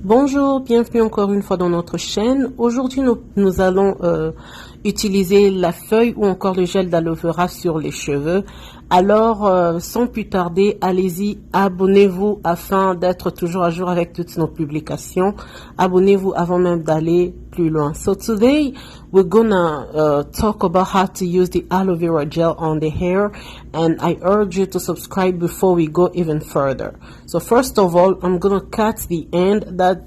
Bonjour, bienvenue encore une fois dans notre chaîne. Aujourd'hui, nous allons utiliser la feuille ou encore le gel d'aloe vera sur les cheveux. Alors, sans plus tarder, allez-y, abonnez-vous afin d'être toujours à jour avec toutes nos publications. Abonnez-vous avant même d'aller plus loin. So today, we're gonna talk about how to use the aloe vera gel on the hair, and I urge you to subscribe before we go even further. So first of all, I'm gonna cut the end, that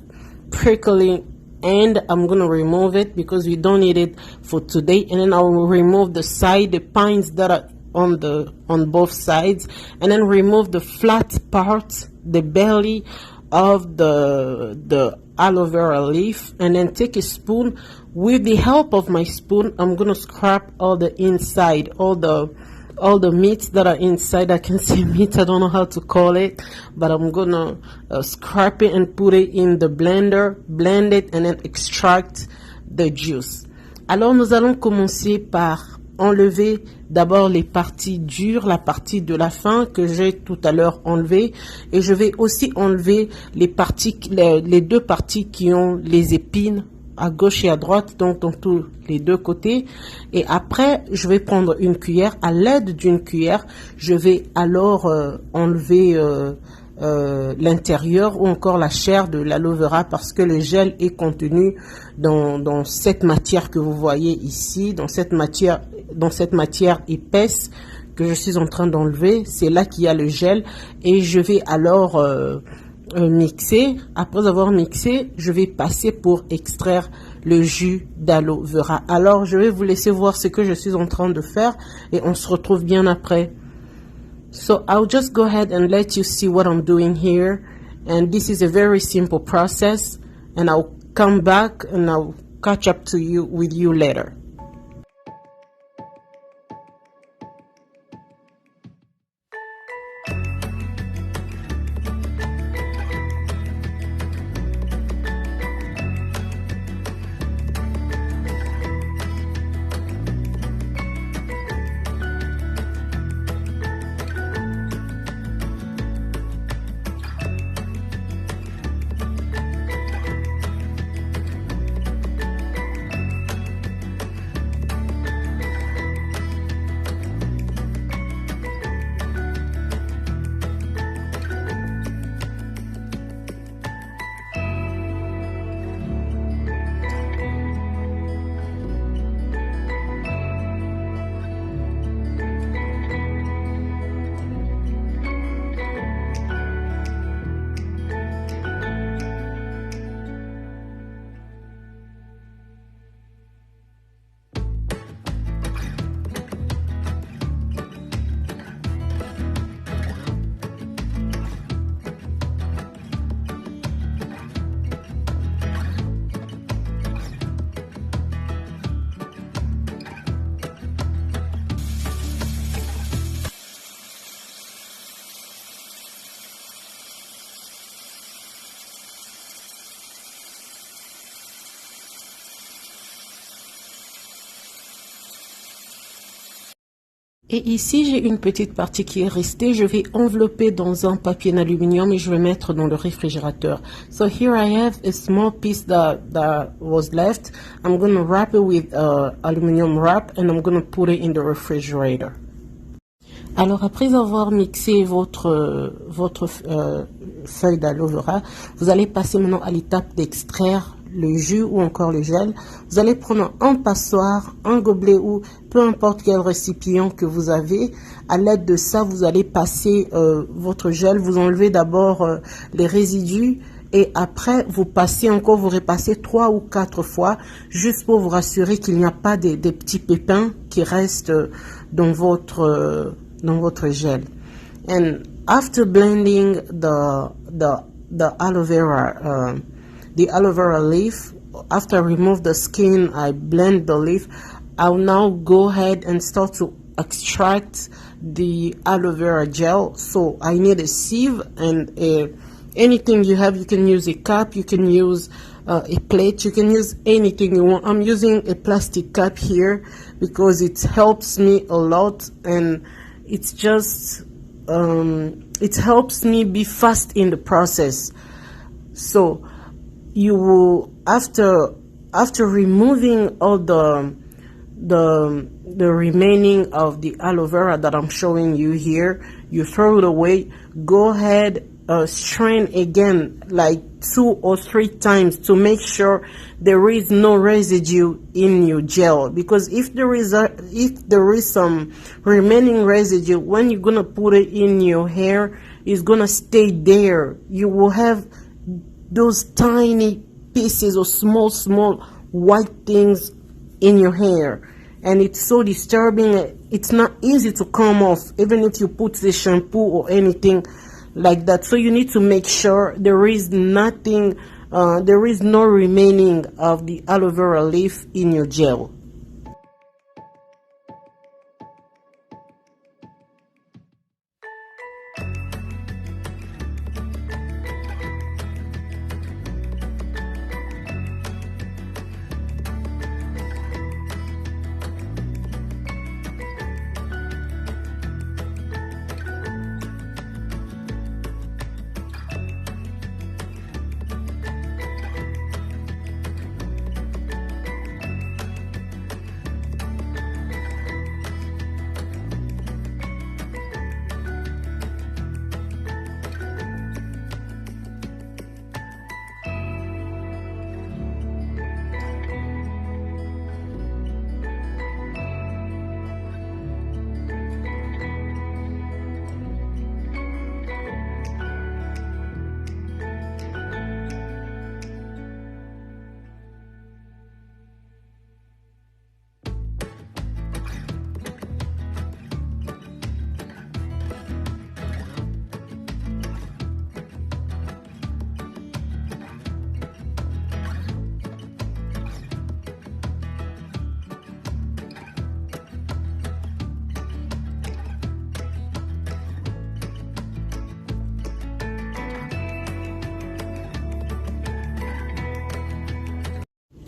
prickly and I'm gonna remove it because we don't need it for today, and then I will remove the side, the pines that are on both sides, and then remove the flat part, the belly of the aloe vera leaf, and then take a spoon. With the help of my spoon, I'm gonna scrape all the inside, all the meat that are inside. I can say meat, I don't know how to call it, but I'm gonna scrape it and put it in the blender, blend it, and then extract the juice. Alors nous allons commencer par enlever d'abord les parties dures, la partie de la fin que j'ai tout à l'heure enlevée, et je vais aussi enlever les deux parties qui ont les épines à gauche et à droite, donc dans tous les deux côtés. Et après, je vais prendre une cuillère. À l'aide d'une cuillère, je vais alors enlever l'intérieur ou encore la chair de l'aloe vera, parce que le gel est contenu dans cette matière que vous voyez ici, dans cette matière épaisse que je suis en train d'enlever. C'est là qu'il y a le gel, et je vais alors mixer. Après avoir mixé, je vais passer pour extraire le jus d'aloe vera. Alors je vais vous laisser voir ce que je suis en train de faire et on se retrouve bien après. So I'll just go ahead and let you see what I'm doing here, and this is a very simple process, and I'll come back and I'll catch up with you later. Et ici, j'ai une petite partie qui est restée. Je vais envelopper dans un papier en aluminium et je vais mettre dans le réfrigérateur. So here I have a small piece that was left. I'm going to wrap it with aluminum wrap and I'm going to put it in the refrigerator. Alors après avoir mixé votre feuille d'aloe vera, vous allez passer maintenant à l'étape d'extraire le jus ou encore le gel. Vous allez prendre un passoire, un gobelet ou peu importe quel récipient que vous avez. À l'aide de ça, vous allez passer votre gel. Vous enlevez d'abord les résidus et après vous repassez 3 ou 4 fois juste pour vous rassurer qu'il n'y a pas des petits pépins qui restent dans votre gel. And after blending the aloe vera the aloe vera leaf, after I remove the skin, I blend the leaf. I'll now go ahead and start to extract the aloe vera gel. So I need a sieve and anything you have. You can use a cup, you can use a plate, you can use anything you want. I'm using a plastic cup here because it helps me a lot, and it's just it helps me be fast in the process. So you will, after removing all the remaining of the aloe vera that I'm showing you here, you throw it away. Go ahead, strain again like 2 or 3 times to make sure there is no residue in your gel, because if there is some remaining residue, when you're gonna put it in your hair, it's gonna stay there. You will have those tiny pieces or small white things in your hair, and it's so disturbing. It's not easy to come off, even if you put the shampoo or anything like that. So you need to make sure there is nothing, there is no remaining of the aloe vera leaf in your gel.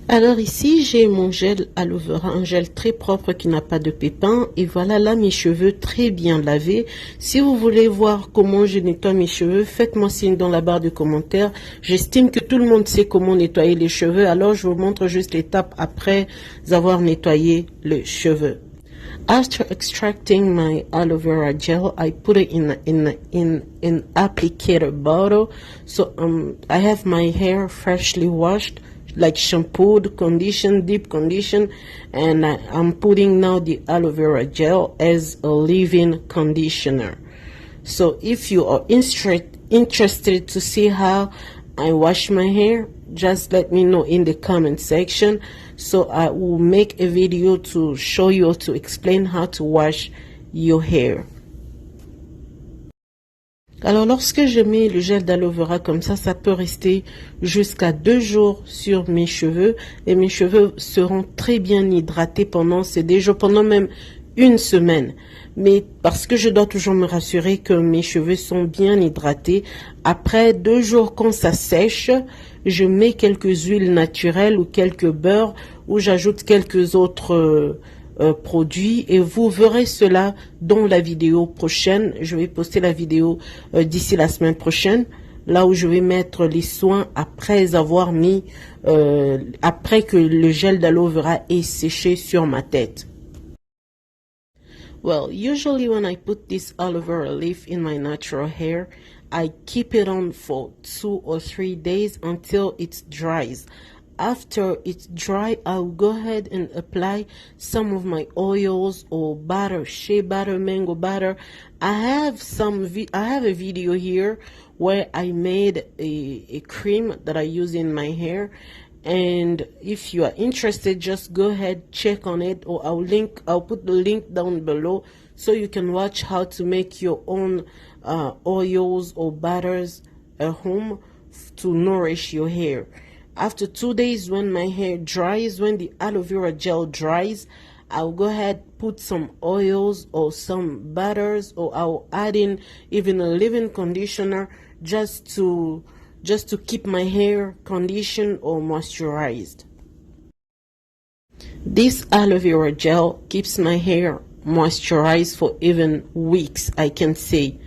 Alors ici, j'ai mon gel aloe vera, un gel très propre qui n'a pas de pépins. Et voilà là mes cheveux très bien lavés. Si vous voulez voir comment je nettoie mes cheveux, faites-moi signe dans la barre de commentaires. J'estime que tout le monde sait comment nettoyer les cheveux. Alors je vous montre juste l'étape après avoir nettoyé les cheveux. After extracting my aloe vera gel, I put it in applicator bottle. So I have my hair freshly washed, like shampooed, conditioned, deep condition, and I'm putting now the aloe vera gel as a leave-in conditioner. So if you are interested to see how I wash my hair, just let me know in the comment section, so I will make a video to show you or to explain how to wash your hair. Alors lorsque je mets le gel d'aloe vera comme ça peut rester jusqu'à 2 jours sur mes cheveux, et mes cheveux seront très bien hydratés pendant ces 2 jours, pendant même 1 semaine. Mais parce que je dois toujours me rassurer que mes cheveux sont bien hydratés, après 2 jours quand ça sèche, je mets quelques huiles naturelles ou quelques beurres, ou j'ajoute quelques autres produits, et vous verrez cela dans la vidéo prochaine. Je vais poster la vidéo d'ici la semaine prochaine, là où je vais mettre les soins après avoir mis, après que le gel d'aloe vera est séché sur ma tête. Well, usually when I put this aloe vera leaf in my natural hair, I keep it on for 2 or 3 days until it dries. After it's dry, I'll go ahead and apply some of my oils or butter, shea butter, mango butter. I have a video here where I made a cream that I use in my hair. And if you are interested, just go ahead, check on it, or I'll put the link down below so you can watch how to make your own oils or butters at home to nourish your hair. After 2 days, when my hair dries, when the aloe vera gel dries, I'll go ahead, put some oils or some butters, or I'll add in even a leave-in conditioner just to keep my hair conditioned or moisturized. This aloe vera gel keeps my hair moisturized for even weeks, I can say.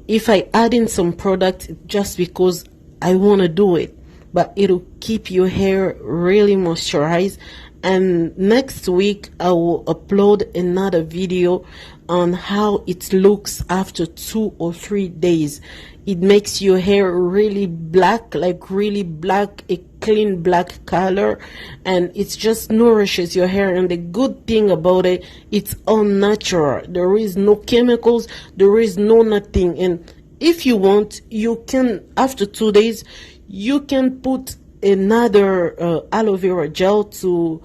If I add in some product just because I want to do it, but it'll keep your hair really moisturized. And next week I will upload another video on how it looks after 2 or 3 days. It makes your hair really black, like really black, a clean black color, and it just nourishes your hair. And the good thing about it, it's all natural. There is no chemicals, there is no nothing. And if you want, you can, after 2 days, you can put another aloe vera gel to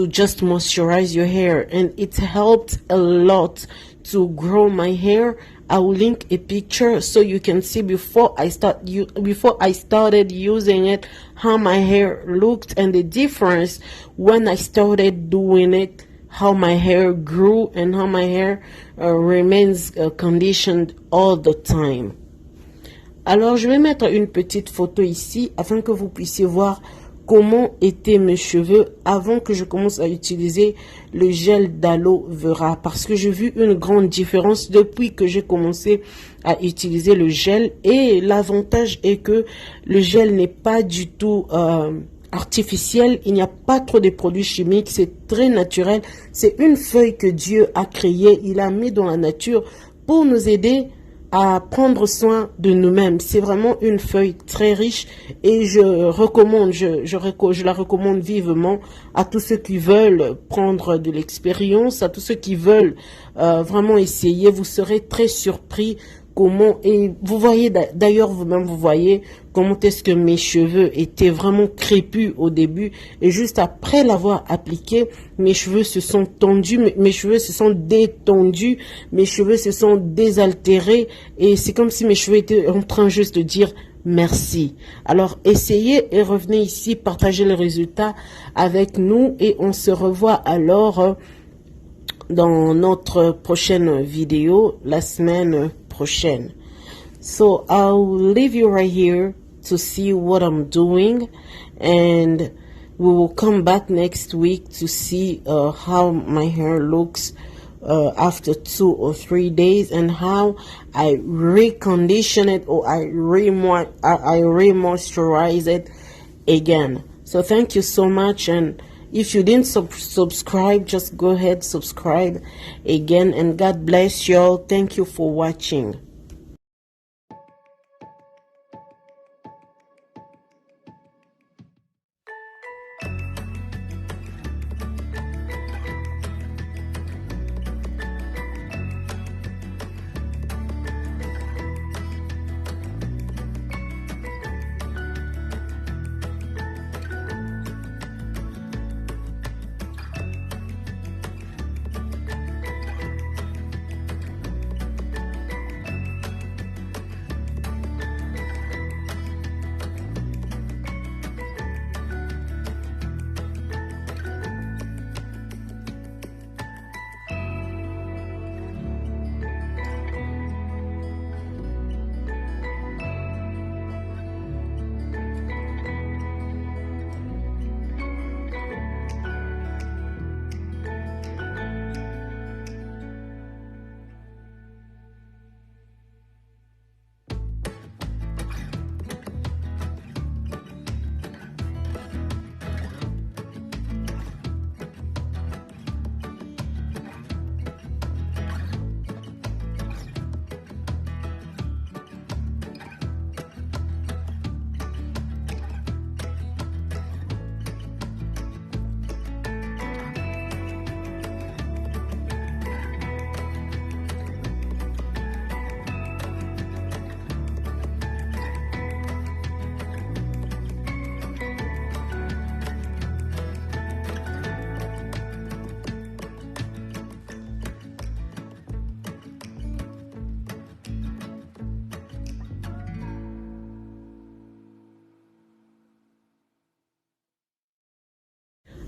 just moisturize your hair, and it helped a lot to grow my hair. I will link a picture so you can see before I started using it, how my hair looked, and the difference when I started doing it, how my hair grew and how my hair remains conditioned all the time. Alors, je vais mettre une petite photo ici afin que vous puissiez voir comment étaient mes cheveux avant que je commence à utiliser le gel d'aloe vera, parce que j'ai vu une grande différence depuis que j'ai commencé à utiliser le gel. Et l'avantage est que le gel n'est pas du tout artificiel, il n'y a pas trop de produits chimiques, c'est très naturel, c'est une feuille que Dieu a créée, il a mis dans la nature pour nous aider à prendre soin de nous-mêmes. C'est vraiment une feuille très riche et je la recommande vivement à tous ceux qui veulent prendre de l'expérience, à tous ceux qui veulent vraiment essayer. Vous serez très surpris comment, et vous voyez d'ailleurs vous-même, vous voyez comment est-ce que mes cheveux étaient vraiment crépus au début, et juste après l'avoir appliqué, mes cheveux se sont tendus, mes cheveux se sont détendus, mes cheveux se sont désaltérés, et c'est comme si mes cheveux étaient en train juste de dire merci. Alors essayez et revenez ici, partagez les résultats avec nous, et on se revoit alors dans notre prochaine vidéo la semaine prochaine. So I'll leave you right here to see what I'm doing, and we will come back next week to see how my hair looks after 2 or 3 days, and how I recondition it, or I re-moisturize it again. So thank you so much, and if you didn't subscribe, just go ahead, subscribe again, and God bless y'all. Thank you for watching.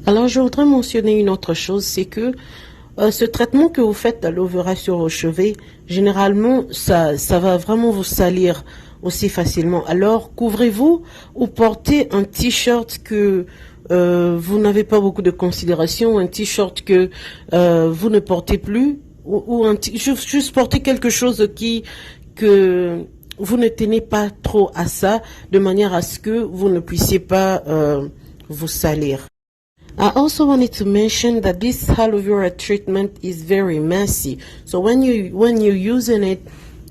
Alors, je voudrais mentionner une autre chose, c'est que ce traitement que vous faites d'aloe vera sur vos cheveux, généralement, ça va vraiment vous salir aussi facilement. Alors, couvrez-vous ou portez un t-shirt que vous n'avez pas beaucoup de considération, un t-shirt que vous ne portez plus, ou juste portez quelque chose que vous ne tenez pas trop à ça, de manière à ce que vous ne puissiez pas vous salir. I also wanted to mention that this aloe vera treatment is very messy. So when you're using it,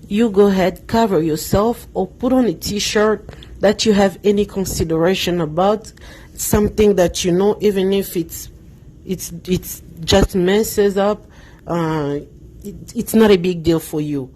you go ahead, cover yourself, or put on a t-shirt that you have any consideration about, something that you know, even if it's just messes up, it's not a big deal for you.